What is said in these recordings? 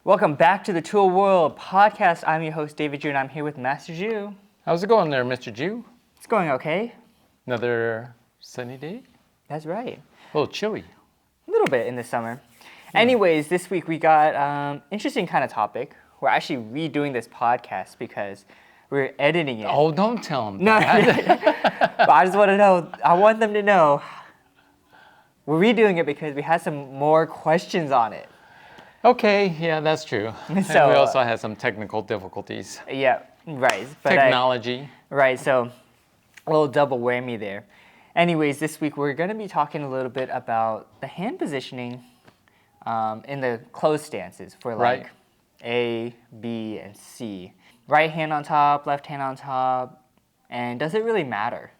Welcome back to the Tool World podcast. I'm your host, David Ju, and I'm here with Master Ju. How's it going there, Mr. Ju? It's going okay. Another sunny day? That's right. A little chilly. A little bit in the summer. Anyways, this week we got interesting kind of topic. We're actually redoing this podcast because we're editing it. Oh, don't tell them No, that. but I just want to know, I want them to know we're redoing it because we had some more questions on it. Okay, yeah, that's true. And So, we also had some technical difficulties. Yeah, right. But Technology. Right, so a little double whammy there. Anyways, this week we're going to be talking a little bit about the hand positioning in the closed stances for like Right. A, B, and C. Right hand on top, left hand on top, and does it really matter?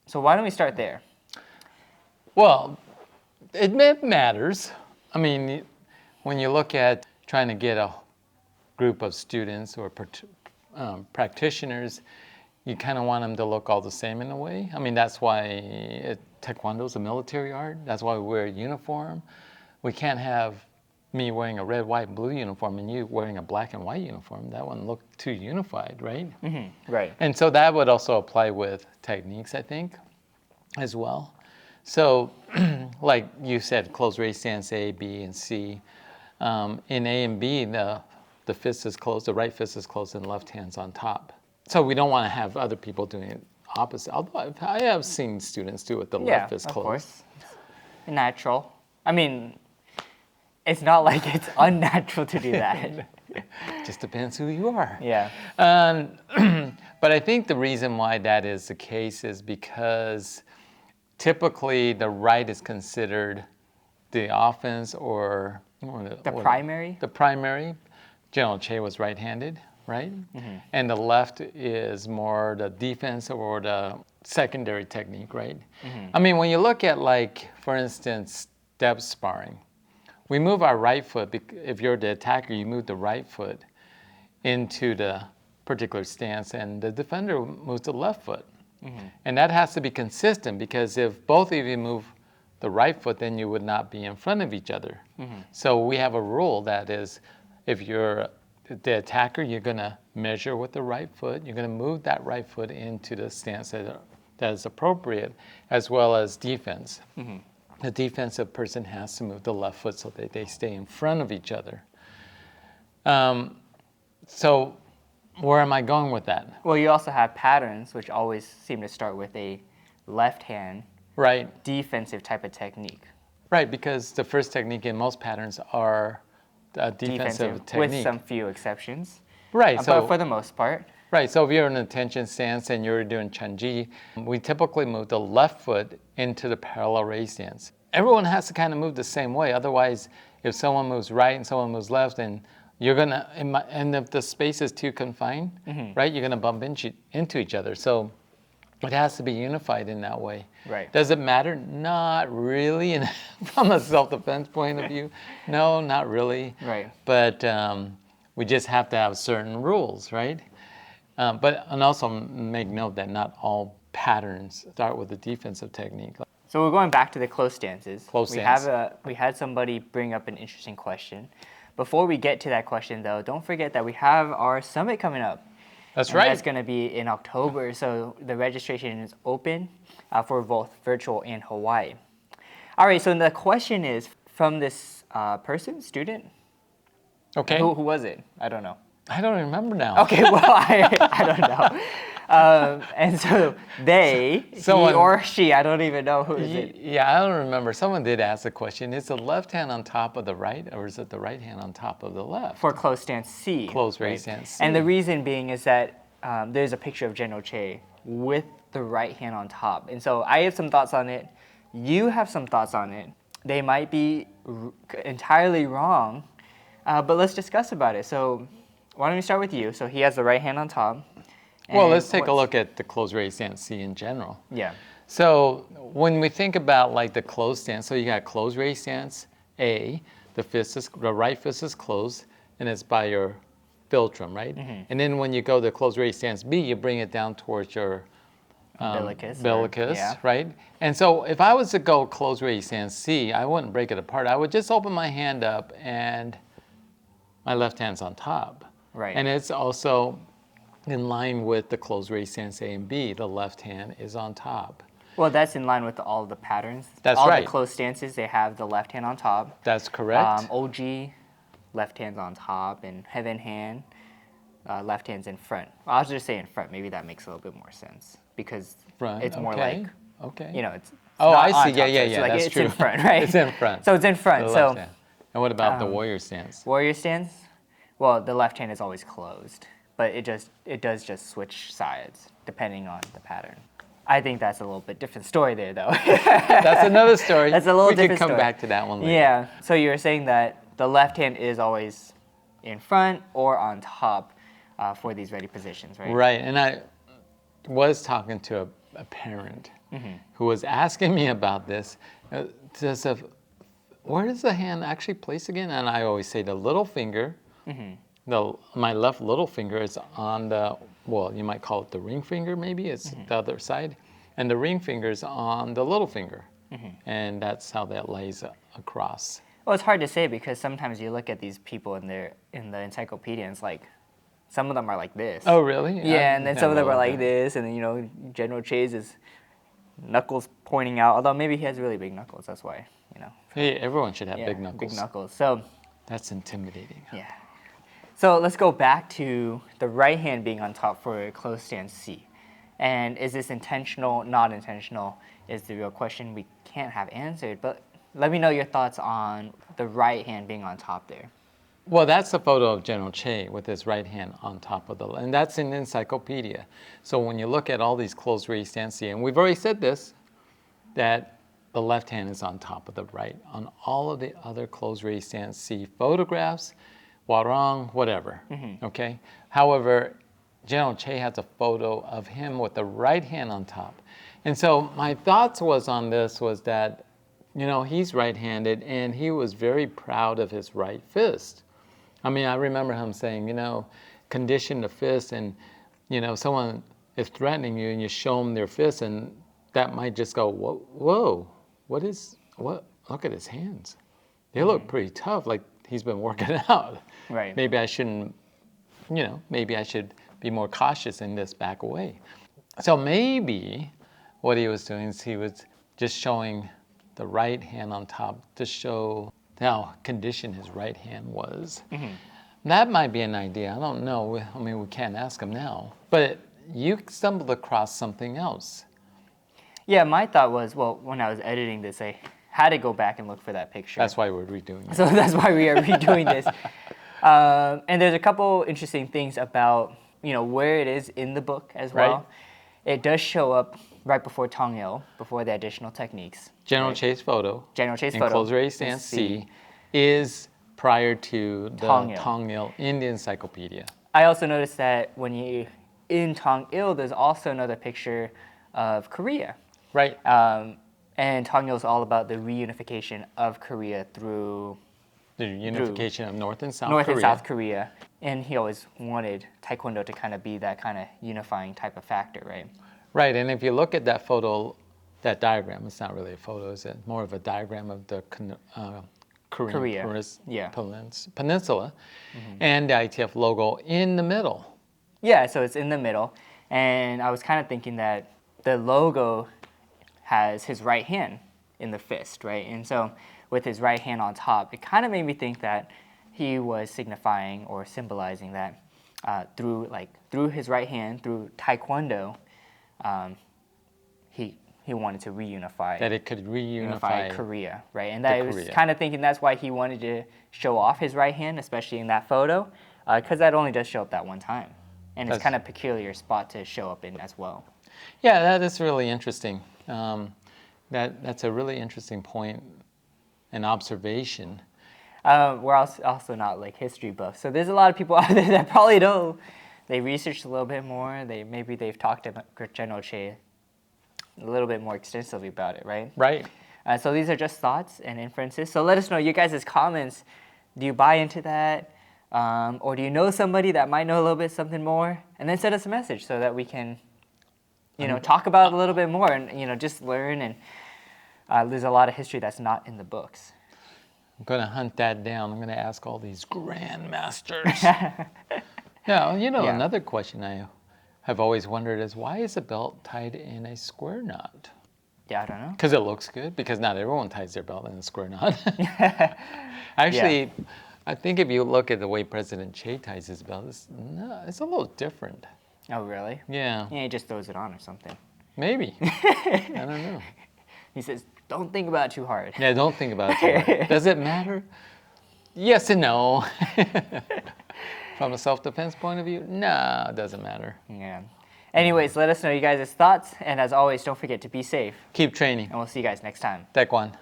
So why don't we start there? Well, it matters. I mean, when you look at trying to get a group of students or practitioners, you kind of want them to look all the same in a way. I mean, that's why Taekwondo is a military art. That's why we wear a uniform. We can't have me wearing a red, white, and blue uniform and you wearing a black and white uniform. That wouldn't look too unified, right? Mm-hmm. Right. And so that would also apply with techniques, I think, as well. So, like you said, closed raise stance A, B, and C. In A and B, the fist is closed, the right fist is closed, and left hand's on top. So we don't want to have other people doing it opposite. Although I have seen students do it, the left fist of closed. course. Natural. I mean, it's not like it's unnatural to do that. Just depends who you are. Yeah. But I think the reason why that is the case is because typically the right is considered the offense or The primary? The primary. General Choi was right-handed, right? Mm-hmm. And the left is more the defense or the secondary technique, right? Mm-hmm. I mean, when you look at, like, for instance, step sparring, we move our right foot. If you're the attacker, you move the right foot into the particular stance, and the defender moves the left foot. Mm-hmm. And that has to be consistent because if both of you move the right foot, then you would not be in front of each other. Mm-hmm. So we have a rule that is, if you're the attacker, you're going to measure with the right foot. You're going to move that right foot into the stance that is appropriate, as well as defense. Mm-hmm. The defensive person has to move the left foot so that they stay in front of each other. So where am I going with that? Well, you also have patterns, which always seem to start with a left hand Right. defensive type of technique. Right, because the first technique in most patterns are a defensive technique. With some few exceptions. Right. But for the most part. Right, so if you're in an attention stance and you're doing Chunji, we typically move the left foot into the parallel raise stance. Everyone has to kind of move the same way. Otherwise, if someone moves right and someone moves left, and you're gonna, and if the space is too confined, mm-hmm. right, you're gonna bump into each other. So it has to be unified in that way. Right. Does it matter? Not really, from a self-defense point of view. No, not really. Right. But we just have to have certain rules, right? And also make note that not all patterns start with a defensive technique. So we're going back to the closed stances. Closed stance. We had somebody bring up an interesting question. Before we get to that question, though, don't forget that we have our summit coming up. That's right. That's going to be in October, so the registration is open for both virtual and Hawaii. All right, so the question is from this student. Okay. Who was it? I don't know. I don't remember now. Okay, well, I don't know. And so Someone, he or she, I don't even know who is it. Yeah, I don't remember. Someone did ask the question, is the left hand on top of the right, or is it the right hand on top of the left? For closed stance C. Closed raise stance C. And the reason being is that there's a picture of General Choi with the right hand on top. And so I have some thoughts on it. You have some thoughts on it. They might be entirely wrong, but let's discuss about it. So why don't we start with you? So he has the right hand on top. Well, let's take a look at the closed raise stance C in general. Yeah. So when we think about like the closed stance, so you got closed raise stance A, the right fist is closed, and it's by your philtrum, right? Mm-hmm. And then when you go to closed raise stance B, you bring it down towards your umbilicus, right? And so if I was to go closed raise stance C, I wouldn't break it apart. I would just open my hand up and my left hand's on top. Right. And it's also in line with the closed raised stance A and B. The left hand is on top. Well, that's in line with all the patterns. That's all right. the closed stances, they have the left hand on top. That's correct. OG, left hand's on top, and heaven hand, left hand's in front. Well, I'll just say in front. Maybe that makes a little bit more sense because Front. it's more okay. like, Okay. you know, it's Oh, not I see. on Yeah, top, yeah, so it's yeah. like That's it's true. in front, right? It's in front. So it's in front. The So left hand. And what about the warrior stance? warrior stance, well, the left hand is always closed, but it does just switch sides depending on the pattern. I think that's a little bit different story there, though. That's another story. That's a little we different could come story. back to that one later. Yeah. So you were saying that the left hand is always in front or on top for these ready positions, right? Right. And I was talking to a parent who was asking me about this. Where does the hand actually place again? And I always say the little finger, my left little finger is on the, well, you might call it the ring finger maybe, it's the other side. And the ring finger is on the little finger. And that's how that lays across. Well, it's hard to say because sometimes you look at these people in the encyclopedia and it's like, some of them are like this. Oh, really? Yeah, and then some of them are like this, and then, you know, General Chase is knuckles pointing out, although maybe he has really big knuckles, that's why, you know. Hey, everyone should have Yeah, big knuckles. big knuckles. So, That's intimidating. yeah. So let's go back to the right hand being on top for a closed stance C. And is this intentional, not intentional, is the real question we can't have answered. But let me know your thoughts on the right hand being on top there. Well, that's a photo of General Che with his right hand on top of the, and that's in the encyclopedia. So when you look at all these closed raised stance C, and we've already said this, that the left hand is on top of the right on all of the other closed raised stance C photographs, Warang, whatever, okay? However, General Che has a photo of him with the right hand on top. And so my thoughts was on this was that, you know, he's right-handed and he was very proud of his right fist. I mean, I remember him saying, you know, condition the fist and, you know, someone is threatening you and you show them their fist and that might just go, whoa, what, look at his hands. They look pretty tough, like he's been working out. Right. Maybe I shouldn't, you know, maybe I should be more cautious in this, back away. So maybe what he was doing is he was just showing the right hand on top to show how conditioned his right hand was. That might be an idea. I don't know. I mean, we can't ask him now. But you stumbled across something else. Yeah, my thought was, well, when I was editing this, I had to go back and look for that picture. That's why we're redoing it. So that's why we are redoing this. And there's a couple interesting things about, you know, where it is in the book as well. Right. It does show up right before Tongil, before the additional techniques. General Che's photo General Che's in photo closed raised stance C is prior to the Tongil. Tongil in the encyclopedia. I also noticed that when you in Tongil, there's also another picture of Korea. Right. And Tongil is all about the reunification of Korea through The unification of North and South North Korea. and South Korea. And he always wanted Taekwondo to kind of be that kind of unifying type of factor, right? Right, and if you look at that photo, that diagram, it's not really a photo, is it? More of a diagram of the Korean Korea, Peninsula and the ITF logo in the middle. Yeah, so it's in the middle. And I was kind of thinking that the logo has his right hand in the fist, right? And so with his right hand on top, it kind of made me think that he was signifying or symbolizing that through his right hand, through Taekwondo, he wanted to reunify. That it could reunify Korea, right? And I was Korea. kind of thinking that's why he wanted to show off his right hand, especially in that photo, because that only does show up that one time. And it's kind of a peculiar spot to show up in as well. Yeah, that is really interesting. That's a really interesting point and observation. We're also not like history buffs, so there's a lot of people out there that probably don't. They researched a little bit more. Maybe they've talked to General Che a little bit more extensively about it, right? Right. So these are just thoughts and inferences. So let us know your guys' comments. Do you buy into that? Or do you know somebody that might know a little bit something more? And then send us a message so that we can, talk about it a little bit more and, just learn. And there's a lot of history that's not in the books. I'm going to hunt that down. I'm going to ask all these grandmasters. Now, Yeah. another question I have always wondered is why is a belt tied in a square knot? Yeah, I don't know. Because it looks good. Because not everyone ties their belt in a square knot. Actually, I think if you look at the way President Choi ties his belt, it's a little different. Oh, really? Yeah, Yeah, he just throws it on or something. maybe. I don't know. He says, don't think about it too hard. Yeah, don't think about it too much. Does it matter? Yes and no. From a self-defense point of view, no, it doesn't matter. Yeah. Anyways, let us know you guys' thoughts. And as always, don't forget to be safe. Keep training. And we'll see you guys next time. Taekwondo.